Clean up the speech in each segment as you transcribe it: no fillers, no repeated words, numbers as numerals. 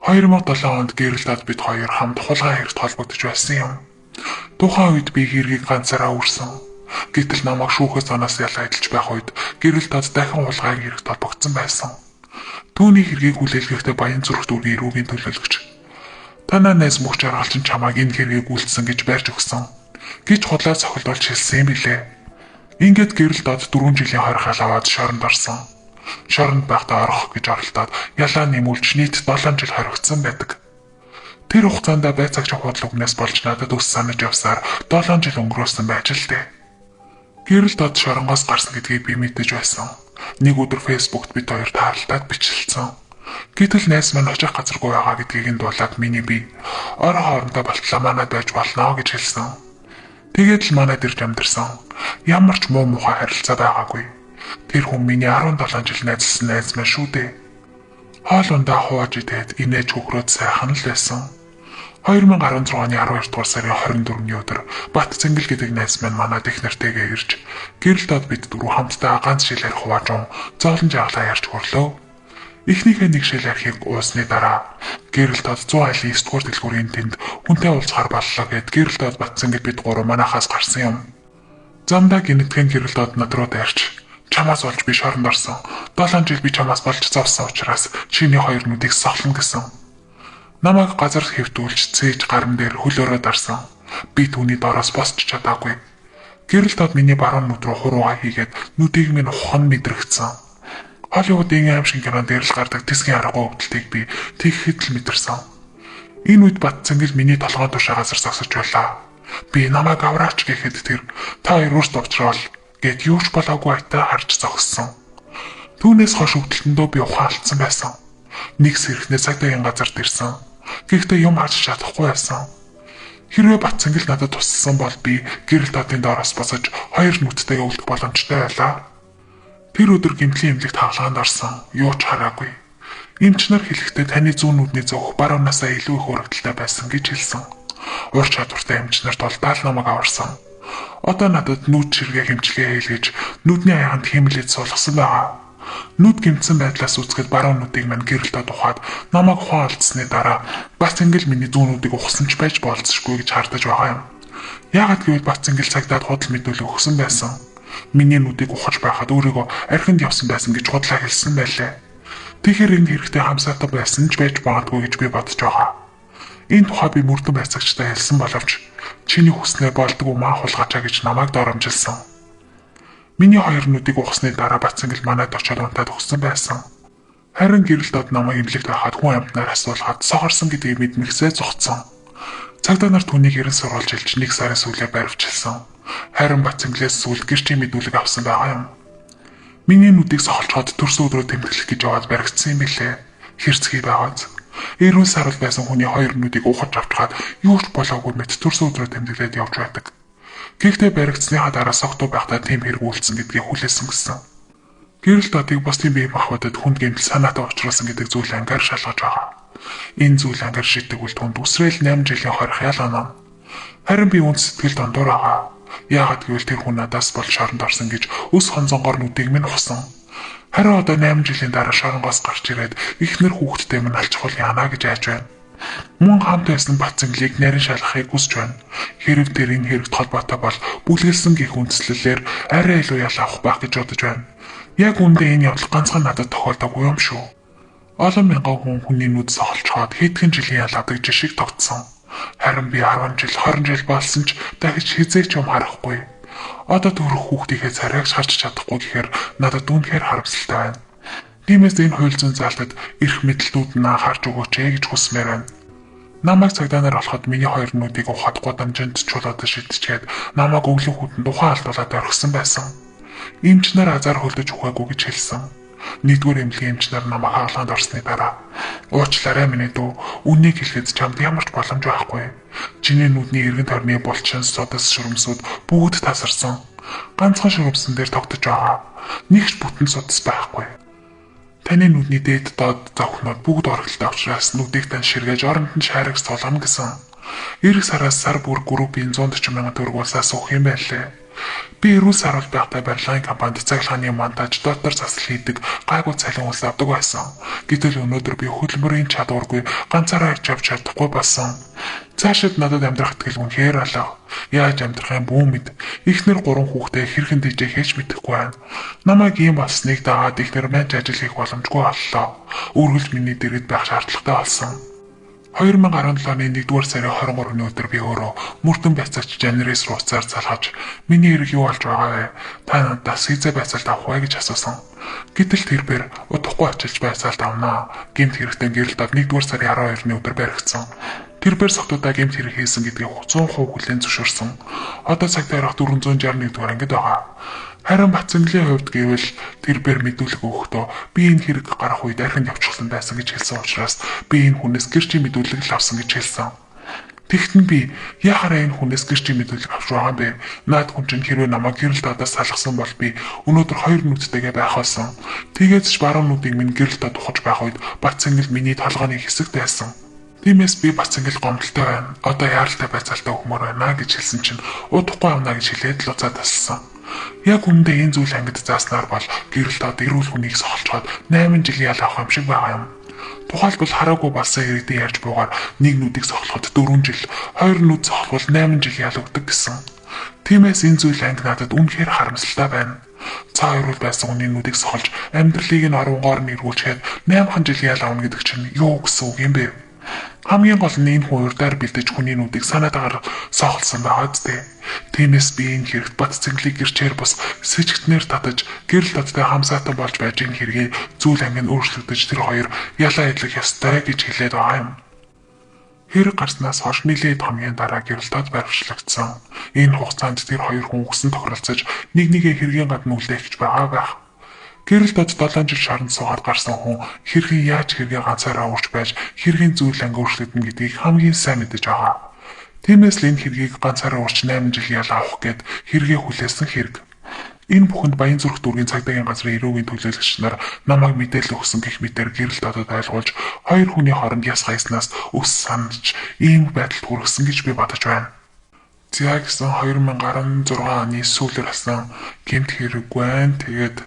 2007 онд гэрэлтад бид хоёр хамт хулгай хэрэгт холбогдож байсан юм. Тухайн үед би хэргийг ганцаараа үрсэн. Гэтэл намайг шүүхээс санаас ялаа эдэлж байх үед гэрэлтад дахин хулгай хэрэгт холбогдсон байсан. Түүний хэргийг хүлээлгэхдээ Баян зүрх дүүргийн эрүүгийн төлөөлөгч танаа найз мөхч аргалчин чамааг энэ хэргийг үйлдсэн гэж барьж өгсөн гэж худлаа цохилдуулж хэлсэн юм билээ. Ингээд гэрэлтад 4 жилийн хорхол аваад шоронд орсон. Шоронд байхдаа орох гэж оролдоод ялаа нэмүүлж нийт 7 жил хоригдсон байдаг. Тэр хугацаанд байцаагч худал үгнээс болж надад ус санаж явсаар 7 жил өнгөрөөсөн байж л дээ. Гэрэлтад шоронгоос гарсан гэдгийг би мэдэж байсан. Нэг өдөр фэйсбүүкт бид хоёр таарлаад бичлэлсэн. Гэтэл найз маань очих газаргүй байгаа гэдгийг дуулаад миний бие орон хоорондоо болтлоо манад байж болно гэж хэлсэн. Тэгээд л манад ирж амьдэрсэн. Ямар ч муу мухай харилцаа байгаагүй. Тэр хүн миний 17 жил найзлсан найз маань шүү дээ. Хоолундаа хувааж идээд инээж хөхрөөд сайхан л байсан. 2016 оны 12 дугаар сарын 24-ний өдөр Бат Цэнгэл гэдэг найз маань манад их нартайгаа ирж гэрэлтад бид дөрөв хамтдаа ганц шилээр хувааж зоолон жаглаа ярьж хөрлөө. Эхнийхээ нэг шил архийг уусны дараа гэрэлтад 100 айлын 9 дугаар дэлгүүрийн тэнд хүнтэй уулзахаар боллоо гэд гэрэлтад Бат Цэнгэл бид гурав манахаас гарсан юм. Замдаа гинэтхэн гэрэлтад над руу дайрч чамаас болж би шоронд орсон. 7 жил би чамаас болж зовсон учраас чиний хоёр нүдийг сохлно гэсэн. Намайг газар хэвтүүлж цээж гарам дээр хөлөөрөө дарсан. Би түүний дороос босч чадаагүй. Гэрэлтад миний баруун нүд рүү хуруугаа хийгээд нүдийг минь ухаан мэдрэгдсэн. Холливуудын аим шиг кинон дээр л гардаг тэсгийн аргагүй өвдөлтийг би тэгэхэд л мэдэрсэн. Энэ үед Бат Цэнгэл миний толгойн тушаа газар зогсож байлаа. Би намайг авраач гэхэд тэр та хоёр өөрсдөө уучраал гэд юу ч болоогүй айтаа харж зогссон. Түүнээс хойш өвдөлтөндөө би ухаалтсан байсан. Нэг сэрхнээ цагдаагийн газарт ирсэн. Гэхдээ юм харж чадахгүй байсан. Хэрвээ Бат Цэнгэл надад туссан бол би гэрэлтадын доороос босож хоёр нүдтэйгээ үлдэх боломжтой байлаа. Тэр өдөр гэмтлийн эмнэлэгт хаалганд орсон. Юу ч хараагүй. Эмч нар хэлэхдээ таны зүүн нүдний зөөх баруунасаа илүү их урагдaltaй байсан гэж хэлсэн. Ур чадвартай эмч нарт бол даал намайг аварсан. Одоо надад нүд ширгээ хэмжлэгээ хийлгэж нүдний аянд хэмлээд суулгасан байгаа. Нүд гэмтсэн байдлаас үзэхэд баруун нүдийг мань гэрэлтад ухаад намайг ухаан алдсны дараа Бат Цэнгэл миний зүүн нүдийг ухсан ч байж болцсошгүй гэж хардаж байгаа юм. Яагаад гэвэл Бат Цэнгэл цагдаад худал мэдүүлэг өгсөн байсан. Миний нүдийг ухаж байхад өөрийгөө архинд явсан байсан гэж худлаа хэлсэн байлээ. Тэгэхээр энэ хэрэгтэй хамсаатай байсан ч байж магадгүй гэж би бодож байгаа. Энэ тухай би мөрдөн байцаагчтай хэлсэн боловч чиний хүснээр болдгоо маа хулгачаа гэж намайг доромжилсан. Миний хоёр нүдийг ухсны дараа Бат Цэнгэл манайд очоод унтаад өгсөн байсан. Харин гэрэлтад намайг эмнэлэгт байхад хүн амьтнаар асуулгаад сохорсон гэдгийг мэдмэгсээ зогцсон. Цагдаа нар түүнийг ерэн сургуулж хэлж 1 сарын сүүлээр баривчилсан. Харин Бат Цэнгэлээс сүүл гэрчийн мэдүүлэг авсан байгаа юм. Миний нүдийг сохолцоод төрсөн өдрөө тэмдэглэх гэж яваад баригдсан юм билээ. Хэрцгий байгааз. Эрүүл сарвал байсан хүний хоёр нүдийг ухаж авчгаад юу ч болоогүй мэт төрсөн өдрөө тэмдэглээд явж байдаг. Гэхдээ баригдсныхаа дараа согтуу байхдаа тийм хэрэг үйлдсэн гэдгийг хүлээсэн гэсэн. Гэрэлтадыг бусдын бие махбодод хүнд гэмтэл санаатай учруулсан гэдэг зүйл ангаар шалгаж байгаа. Энэ зүйл ангаар шийдэг үл түнд үсрээл 8 жилийн хорих ял оноо. Харин би үнд сэтгэл дондор байгаа. Яагаад гэвэл тэр хүн надаас бол шоронд орсон гэж өс хонзонгоор нүдийг минь ухсан. Харин одоо 8 жилийн дараа шоронгоос гарч ирээд ихнэр хүүхдтэй минь алчхуул яана гэж айж байна. Мөн хамт байсан Бат Цэнгэлийг нарийн шалгахыг хүсэж байна. Хэрэг тэр энэ хэрэгт холбоотой бол бүлгэлсэн гих үндслэлээр арай илүү ял авах байх гэж бодож байна. Яг үндэ энэ явдал ганцхан надад тохиолдоогүй юм шүү. Олон мянган хүний нүд сохолцоод хэдхэн жилийн ял авдаг жишиг тогтсон. Харин би 10 жил 20 жил болсон ч дахиж хизээч юм харахгүй. Одоо төрөх хүүхдийнхээ царайгч харж чадахгүй гэхээр надад үнэхээр харамсалтай байна. Тиймээс энэ хууль зүйн заалтад эрх мэдэлтүүд нь анхаарч өгөөч гэж хүсмээр байна. Намайг цагдаагаар болоход миний хоёр нүдийг ухаад гудамжинд чулаад шидчихээд намайг өглөө хүтэн тухайн алдуулаад орхисон байсан. Эмч нар азар хөлдөж ухаагүй гэж хэлсэн. Нэгдүгээр эмнэлгийн эмч нар намайг хаалганд орсны дараа уучлаарай миний дүү, үнийг хэлэхэд чамд ямар ч боломж байхгүй. Чиний нүдний эргэн тойрны булчин, содос шүрмсүүд бүгд тасарсан. Ганцхан шүрмсэн дээр тогтож байгаа. Нэг ч бүтэн содос байхгүй. Таны нүдний дээд доод завхнууд бүгд оргилтой учраас нүдийг тань ширгээж оронд нь шаарагч цолгоно гэсэн. Ирэх сараас сар бүр группийн 140,000 төгрөг улсаас өгөх юм байлээ. Би эрүүл саруул байхдаа барилгын компанид цахилгааны монтаж, дотор засал хийдэг гайгүй цалин үйлс авдаг байсан. Гэтэл өнөөдөр би хөдөлмөрийн чадваргүй ганцаараа ирж авч чадахгүй болсон. Цаашид надад амьдрах итгэл үнэхээр алга. Яаж амьдрахын бүү мэд. Эхнэр 3 хүүхдээ хэрхэн дижээ хийж мэдэхгүй байна. Намайг ийм болсныг дагаад эхнэр маань ажил хийх боломжгүй боллоо. Үргэлж миний дэргэд байх шаардлагатай болсон. 2017 оны 1-р сарын 23-ны өдөр би өөрөө мөрдөн байцаагч Жанерис руу уцаар залгаж миний хэрэг юу болж байгаа вэ? Та надаас хизээ байцаалт авах вэ гэж асуусан. Гэтэл тэрээр удахгүй очилж байцаалт авнаа. Гэмт хэрэгтэй гэрэлтад 1-р сарын 12-ны өдөр баригдсан. Тэрээр согтуудаа гэмт хэрэг хийсэн гэдгийг 100% хүлээн зөвшөөрсөн. Одоо цагтаа ярах 461-р ангид байгаа. Харин Бацангалын хувьд гэвэл тэрээр мэдүүлэг өгөхдөө би энэ хэрэг гарах үед архинд явчихсан байсан гэж хэлсэн учраас би энэ хүнээс гэрчийн мэдүүлэг л авсан гэж хэлсэн. Тэгтэн би яхаараа энэ хүнээс гэрчийн мэдүүлэг авч байгаа юм бэ? Наад хүн чинь хэрвээ намайг гэрэл дадаас салгасан бол би өнөөдөр 2 нүдтэйгээ байх болсон. Тэгээд ч баруун нүдийг минь гэрэл дад ухаж байх үед Бацангал миний толгойн хэсэгт байсан. Тиймээс би Бацангал гомдолтой байна. Одоо яаралтай байцаалтаа өгмөр байна гэж хэлсэн чинь удахгүй авна гэж хэлээд л уцаа тассан. Яг үндэ энэ зүйл ангид зааснаар бол гэрэл дад эрүүл хүнийг сохолцоод 8 жилийн ял авах юм шиг байгаа юм. Тухайлбал хараагүй болсон иргэдийн ярьж буугаар нэг нүдийг сохолоход 4 жил, 2 нүд сохолвол 8 жил ял өгдөг гэсэн. Тиймээс энэ зүйл анги надад үнэхээр харамсалтай байна. Цаа эрүүл байсан хүний нүдийг сохолж амьдралыг нь оронгоор нь эргүүлчихэд 8 жилийн ял авна гэдэг чинь юу гэсэн үг юм бэ? Хамгийн гол нь энэ хуурдаар бэлдэж хүний нүдийг санаатаар сохолсон байгаа зү. Тиймээс би энэ хэрэгт Бацангалыг гэрчээр бус сэжигтнэр татаж гэрэл дадтай хамсаатан болж байж энэ хэрэгээ зүйл анги нь өөрчлөгдөж тэр хоёр ялаа идлэх ёстой гэж хэлээд байгаа юм. Хэрэг гарснаас хойш нэлээд хамгийн дараа гэрэл дад баривчлагдсан. Энэ хугацаанд тэр хоёр хүн өгсөн тохиролцож нэг нэгэ хэргийн гадна үлдээх гэж байгаа байх. Гэрэл дад 7 жил шаранд суугаад гарсан хүн хэрхэн яаж хэргээ ганцаараа уурч байж хэргийн зүйл анги өөрчлөгдөн гэдгийг хамгийн сайн мэдэж байгаа. Тиймээс л энэ хэргийг ганцаараа уурч 8 жил ял авах гэд хэргээ хүлээсэн хэрэг. Энэ бүхэнд Баянзүрх дүүргийн цагдаагийн газрын эрүүгийн төлөөлөгч нар намайг мэдээлэл өгсөн гэх мэтээр гэрэл дадад ойлгуулж хоёр хүний хооронд яс гайснаас өс санаж ийм байдалд хүргэсэн гэж би бодож байна. За гэсэн 2016 оны сүүлээр асан гэмт хэрэг байна. Тэгээд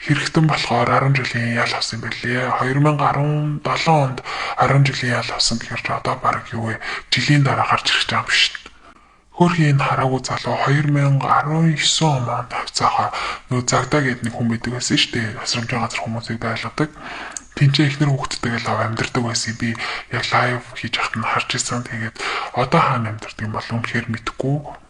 хэрэгтэн болохоор 10 жилийн ял авсан байлээ. 2017 онд 10 жилийн ял авсан гэхээр одоо баг юу вэ? Жилийн дараа гарч ирэх юм биш. Хөрхийн энэ хараагүй залуу 2019 онд авцаахаа нөө загдаа гэдэг нэг хүн байдаг байсан шүү дээ. Асрамжийн газар хүмүүсийг байлгадаг. Тинчээ ихнэр хүүхдтэйгээ лав амьдардаг байсан. Би яг лайв хийж ахт нь харж ирсэн. Тэгээд одоо хаана амьдардаг юм бол үнэхээр мэдэхгүй.